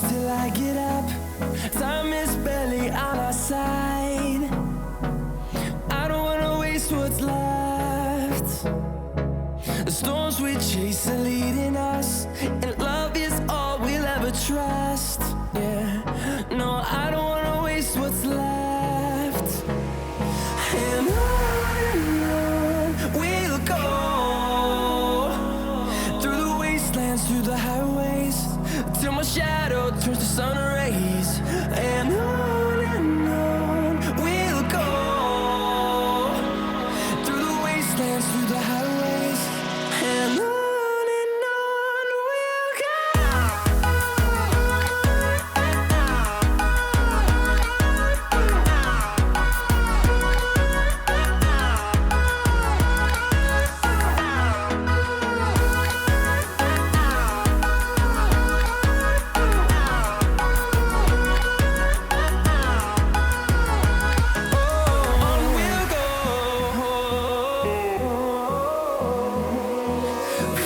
till I get up. Time is barely on our side. I don't wanna waste what's left. The storms we chase are leading us, and love is all we'll ever trust. Yeah, no, I don't wanna waste what's left. And on we'll go, through the wastelands, through the highways, till my shadow turns to sun rays. And on we'll go, through the wastelands, through the highways, and on we'll go.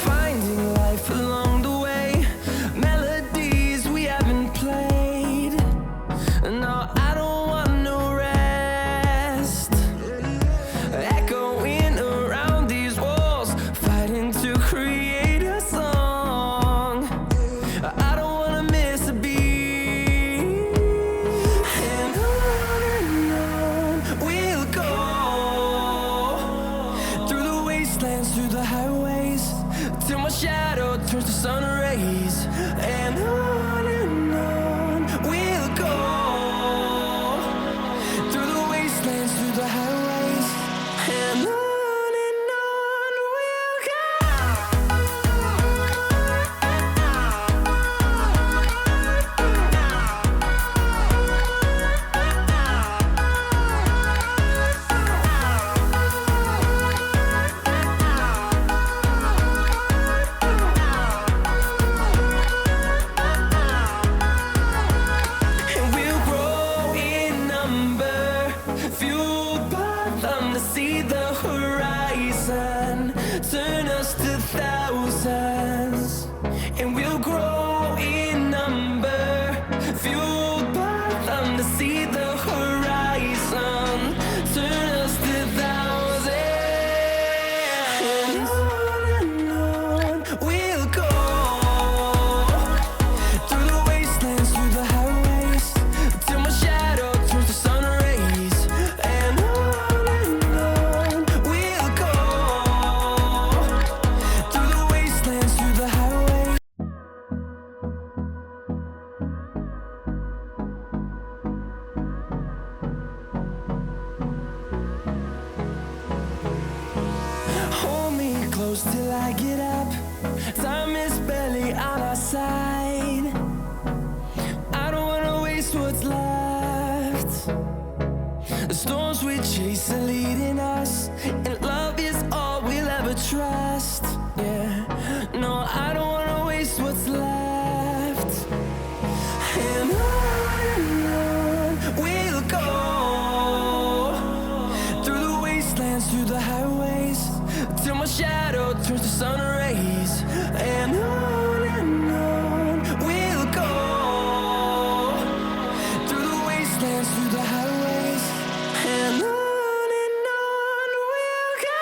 Finding life along the way, melodies we haven't played. No, I don't want no rest. Echoing around these walls, fighting to create a song. I don't wanna miss a beat. And on we'll go, through the wastelands, through the highways, till my shadow turns to sun rays. And on we'll go, through the wastelands, through the highways, and on we'll go. And we'll grow in number, fueled by them to see the horizon, turn us to thousands. And we'll grow in number, fueled by them to see the horizon, turn us to thousands. And on we'll go, through the wastelands, through the highways, till my shadow turns to sun rays. And on we'll go, through the wastelands, through the highways. Hold me close till I get up. Time is barely on our side. I don't wanna waste what's left. The storms we chase are leading us, and love is all we'll ever trust. Yeah, no, I don't wanna waste what's left. And on we'll go, through the wastelands, through the highways, till my shadow turns to sun rays. And on we'll go, through the wastelands, through the highways, and on we'll go.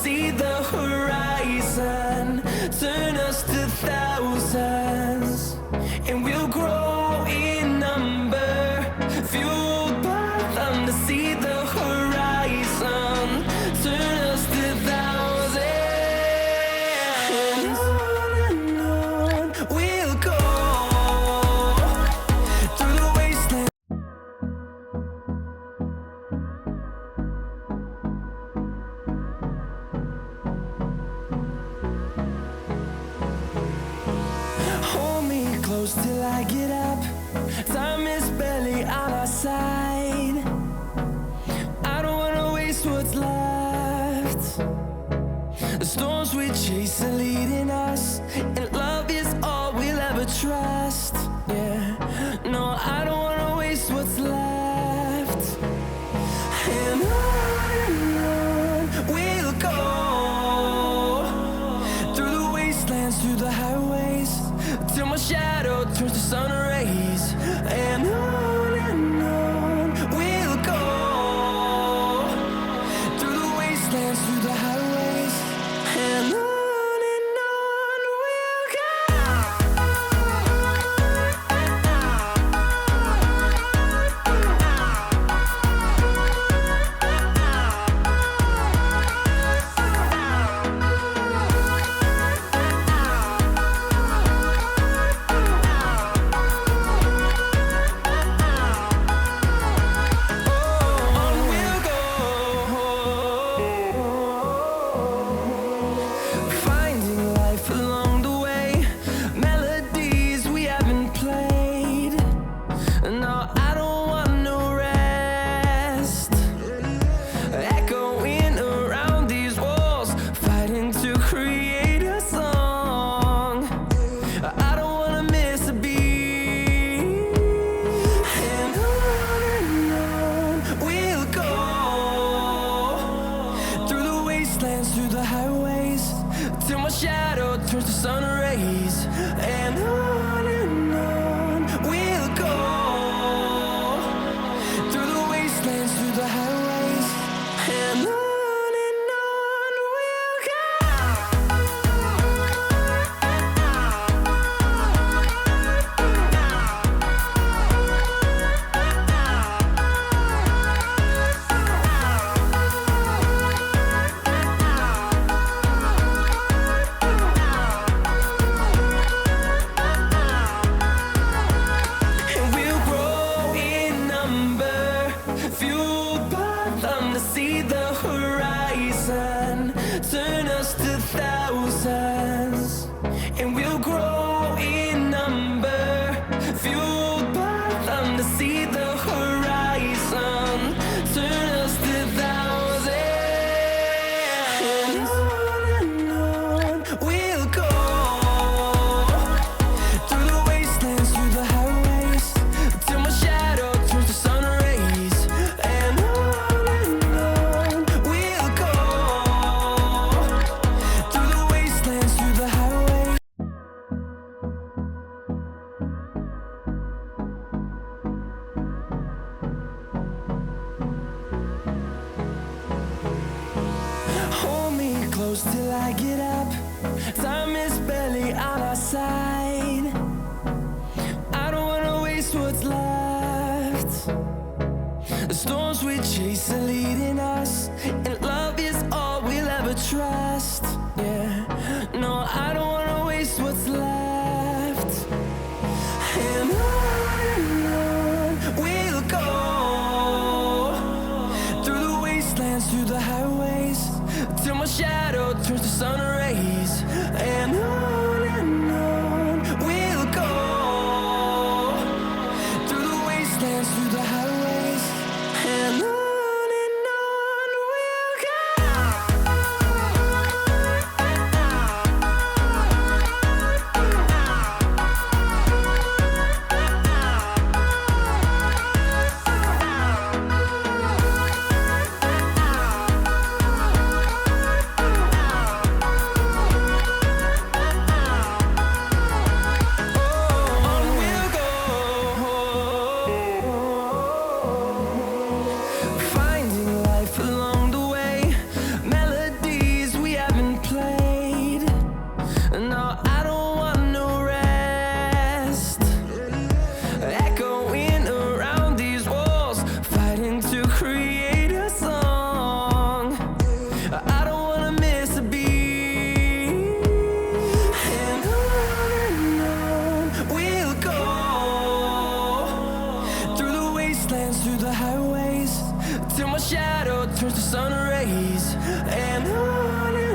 see the horizon, turn us to thousands, and we'll grow in number, fueled by them to see the horizon, turn us to thousands, and on we'll go through the wasteland. Hold me close till I get up. Time is barely on our side. I don't wanna waste what's left. The storms we chase are leading us, and love is all we'll ever trust. Yeah, no, I don't wanna waste what's left. And on we'll go through the wastelands, through the highways, till my shadow turns to sun rays. And on we'll go through the wastelands, through the highways, and on we'll go. Finding life along the way, melodies we haven't played. No, I don't want no rest. Echoing around these walls, fighting to create a song. I don't wanna miss a beat. And on we'll go through the wastelands, through the highways, till my shadow turns to sun rays. And on we'll go through the wastelands, through the highways, and on we'll go. And we'll grow in number, fueled by them to see the horizon, turn us to thousands. And we'll grow in number, fueled by them to see the horizon, turn us to thousands. And on we'll go through the wastelands, through the highways, till my shadow turns to sun rays. And on we'll go through the wastelands, through the highways. Hold me close till I get up. Time is barely on our side. I don't wanna waste what's left. The storms we chase are leading us, and love is all we'll ever trust. Yeah, no, I don't wanna waste what's left. And on we'll go through the wastelands, through the highways, till my shadow turns to sun rays. And on we'll go through the wastelands, through the highways, and on we'll go. shadow turns to sun rays, and on